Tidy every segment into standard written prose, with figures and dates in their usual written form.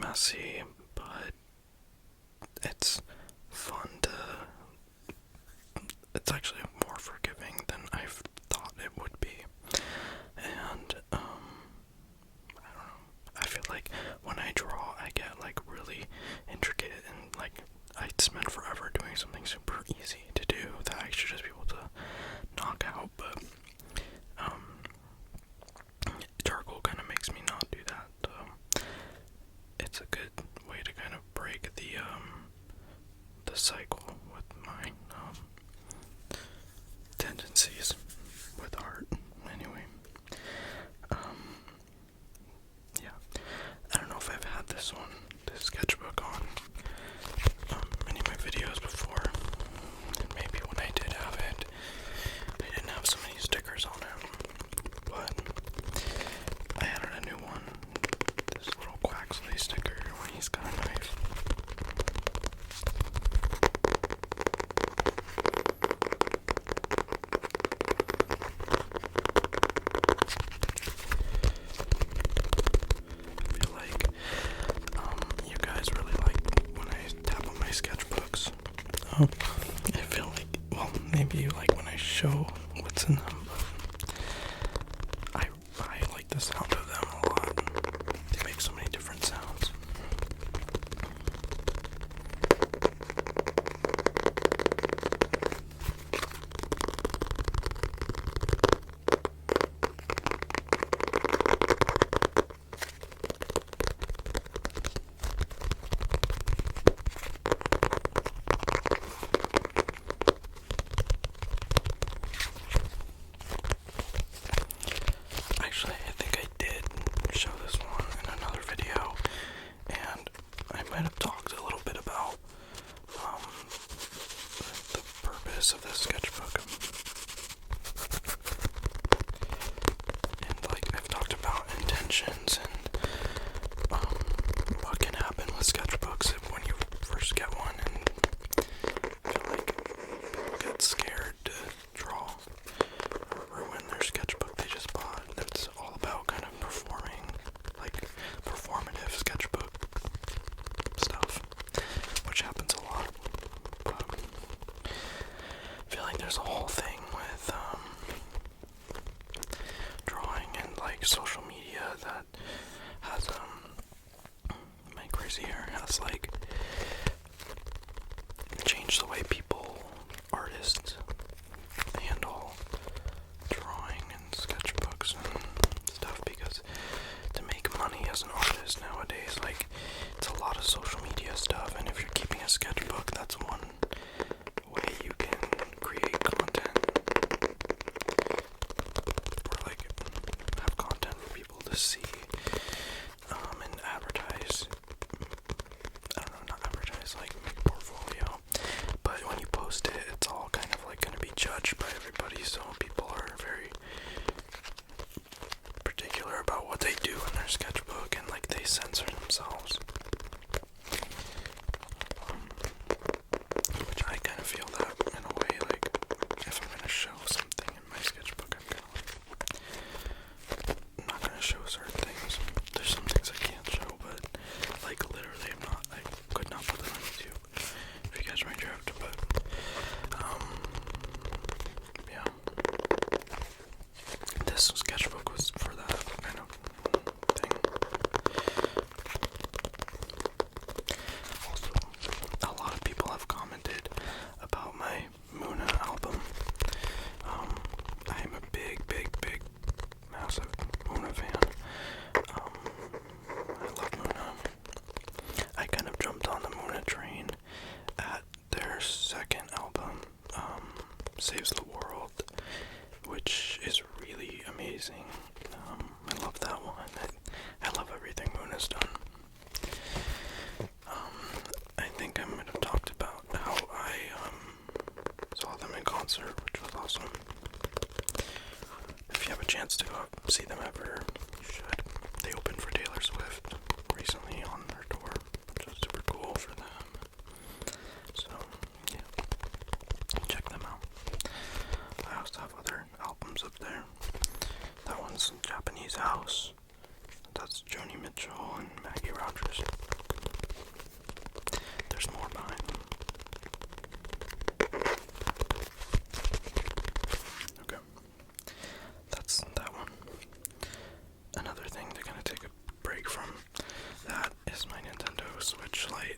messy, but it's fun to, it's actually more forgiving than I thought it would be. And, I don't know, I feel like when I draw, I get, like, really intricate, and, like, I spend forever doing something super easy to do that I should just be able to knock out, but, charcoal kind of makes me not do that. It's a good way to kind of break the cycle with my, tendencies with art. Anyway, yeah, I don't know if I've had this sketchbook on, any of my videos before, and maybe when I did have it, I didn't have so many stickers on it, but I added a new one, this little Quaxley sticker when he's got a knife. I feel like you guys really like when I tap on my sketchbooks. I feel like, well, maybe you like when I show what's in them, but I like the sound of them a lot. They make so many different sounds. Actually, I think I did show this one in another video, and I might have talked a little bit about the purpose of this sketchbook. And like I've talked about intentions and what can happen with sketchbooks when you first get one, and I feel like people get scared to draw or ruin their sketchbook they just bought. It's all about kind of performing, like performative sketchbook stuff, which happens a lot. But I feel like there's a whole thing with drawing and like social media that has my crazy hair has like changed the way people, artists, handle drawing and sketchbooks and stuff, because to make money as an artist nowadays, like, it's a lot of social media stuff, and if you're keeping a sketchbook, that's one way you can create content, or like have content for people to see, and advertise. I don't know, not advertise, like make a portfolio, but when you post it, it's all kind of like going to be judged by everybody, so people are very particular about what they do in their sketchbook, and like they censor themselves, which I kind of feel that in a way. Like if I'm going to show something in my sketchbook, I'm kind of like, I'm not going to show certain things. There's some things I can't show, but like literally I could not put them on YouTube, if you guys are my drift. But yeah, this sketchbook was for that kind of thing. break from that is my Nintendo Switch Lite.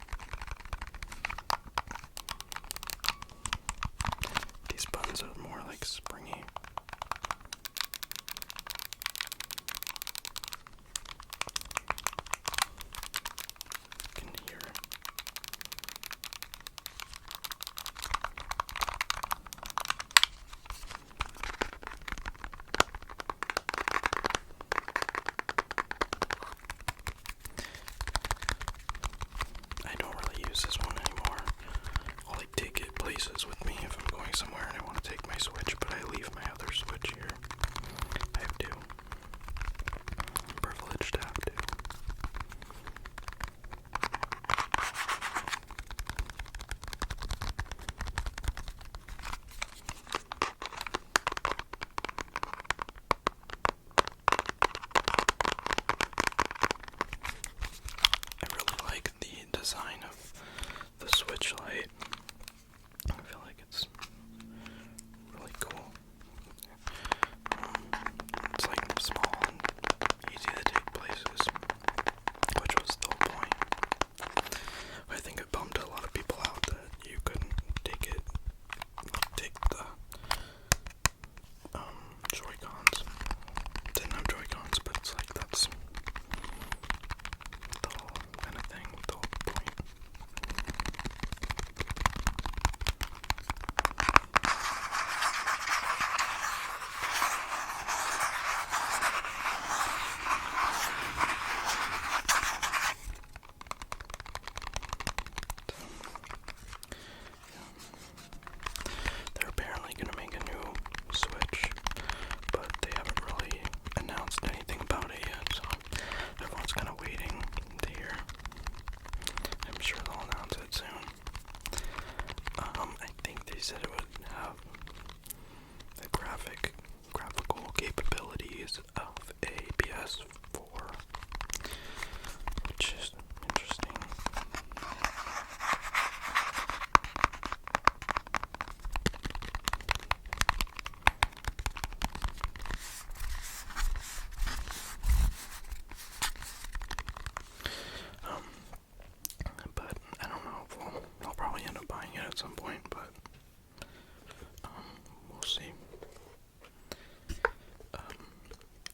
These buttons are more like springy. You can hear it. I don't really use this one anymore. I'll like take it places with me if I'm going somewhere and I want to take my Switch, but I leave my other Switch here. I have to. I'm privileged to have to. I really like the design of the Switch Lite. I feel like it's really cool. It's like small and easy to take places, which was the whole point. I think it bummed a lot of people out that you couldn't take the Joy-Cons. Didn't have Joy-Cons, but it's like that's the whole kind of thing, the whole point. They're apparently going to make a new Switch, but they haven't really announced anything about it yet, so everyone's kind of waiting to hear. I'm sure they'll announce it soon. I think they said it would have the graphical capabilities of a PS4, which is interesting. But I don't know if I'll probably end up buying it at some point, but we'll see.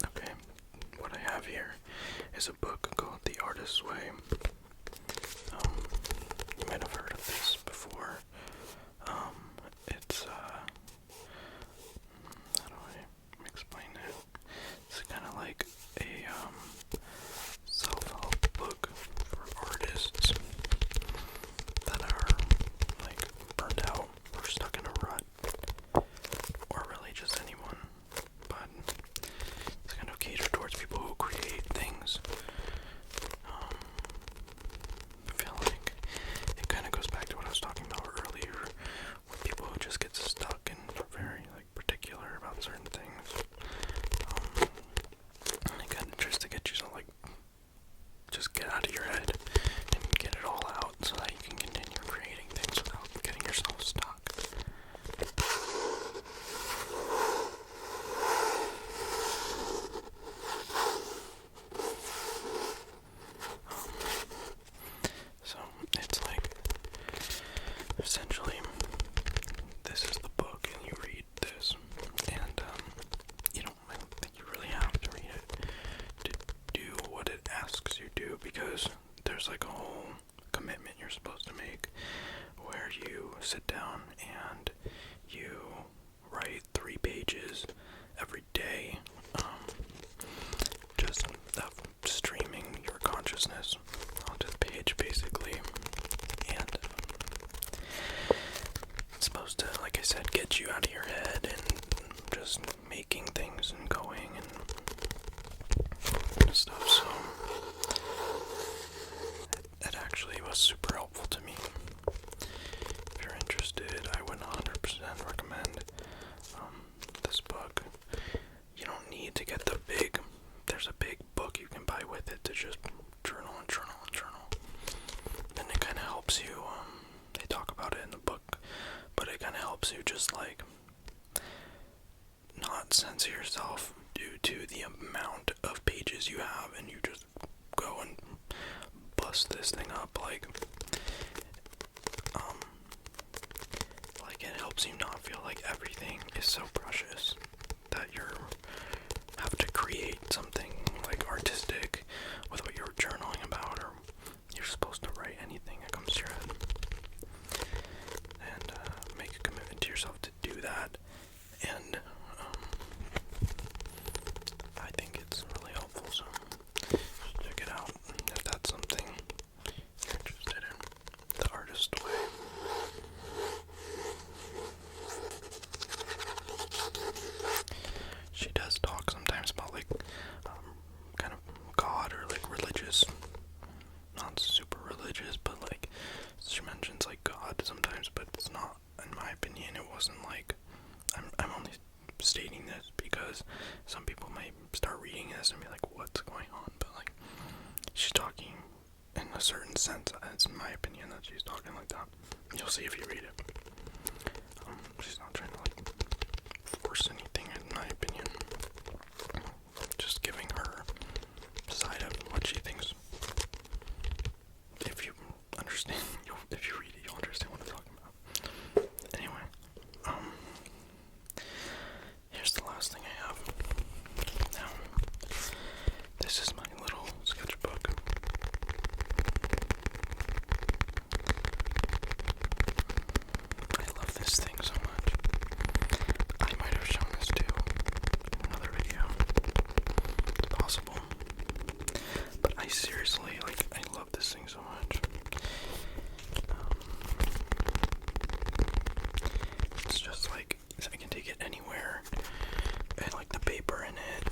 Okay, what I have here is a book called The Artist's Way. You might have heard of this before. It's how do I explain it? It's kind of like a self-help book for artists that are like burned out or stuck in a rut, or really just anyone, but it's kind of catered towards people who create things. I feel like it kind of goes back to what I was talking about earlier, with people who just get stuck and are very like particular about certain things. It kind of tries to get you to like just get out of your head and get it all out so that you can continue creating things without getting yourself stuck. So it's like essentially this is the book and you read this, and I don't think you really have to read it to do what it asks you to, because there's like a whole commitment you're supposed to make where you sit down and you write 3 pages every day, just of streaming your consciousness onto the page basically, and it's supposed to, like I said, get you out of your head and just making things and going and stuff. So it actually was super helpful to me. If you're interested, I would 100% recommend this book. You don't need to get there's a big book you can buy with it to just journal and journal and journal. And it kind of helps you, they talk about it in the book, but it kind of helps you just like not censor yourself due to the amount of pages you have, and you just go bust this thing up, like it helps you not feel like everything is so precious that you have to create something like artistic with what you're journaling about, or you're supposed to write anything that comes to your head, and make a commitment to yourself to do that. And I think it's really helpful, so check it out if that's something you're interested in. The Artist Way. She does talk sometimes about like kind of God or like religious, not super religious, but like she mentions like God sometimes, but it's not, in my opinion, it wasn't like, I'm only stating this because some people might start reading this and be like, what's going on? But like, she's talking in a certain sense. It's my opinion that she's talking like that. You'll see if you read it. She's not trying to like force anything, in my opinion. Just giving her side of what she thinks. If you understand, if you read it, you'll understand what I'm talking about. Anyway, here's the last thing I have. Now, this is my little sketchbook. I love this thing so much. I might have shown this too in another video. It's possible. But I seriously, like, I love this thing so much. It's just like, I can take it anywhere. And like the paper in it.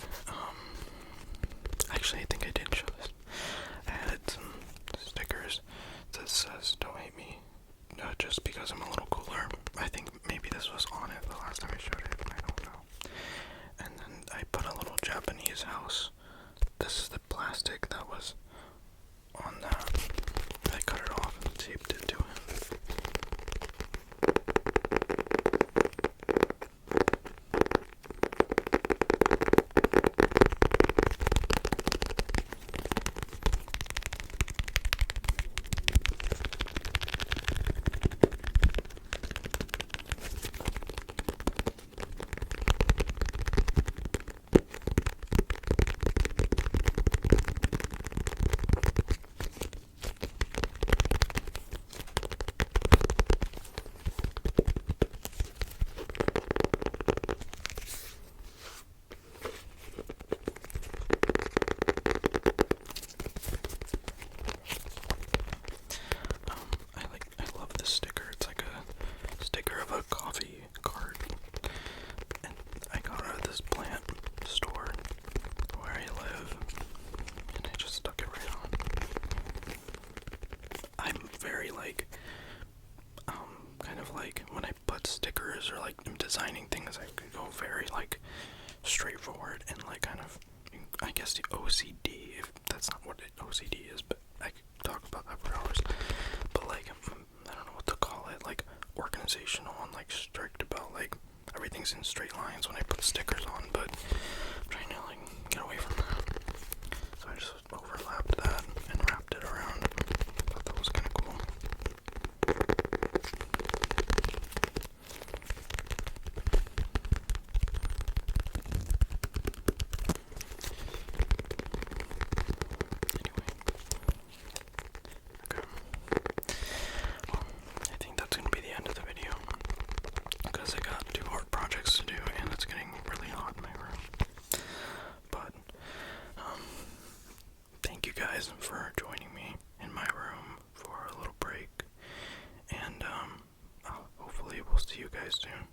Actually, I think I did show this. I added some stickers that says, "Don't hate me, just because I'm a little cooler." I think maybe this was on it the last time I showed it. I don't know. And then I put a little Japanese house. This is the plastic that was on that. I cut it off and taped it to it. I love this sticker. It's like a sticker of a coffee cart, and I got it at this plant store where I live, and I just stuck it right on. I'm very like, kind of like when I put stickers or like I'm designing things, I could go very like straightforward and like kind of, I guess the OCD, if that's not what OCD is, but I could talk about that for hours. But like, I don't know what to call it, like organizational and like strict about like everything's in straight lines when I put stickers on, but I'm trying to like get away from that. So I just overlapped that and wrapped it around. Thought that was kind of cool. I think that's going to be the end of the video, because I got 2 art projects to do and it's getting really hot in my room. But thank you guys for joining me in my room for a little break, and hopefully we'll see you guys soon.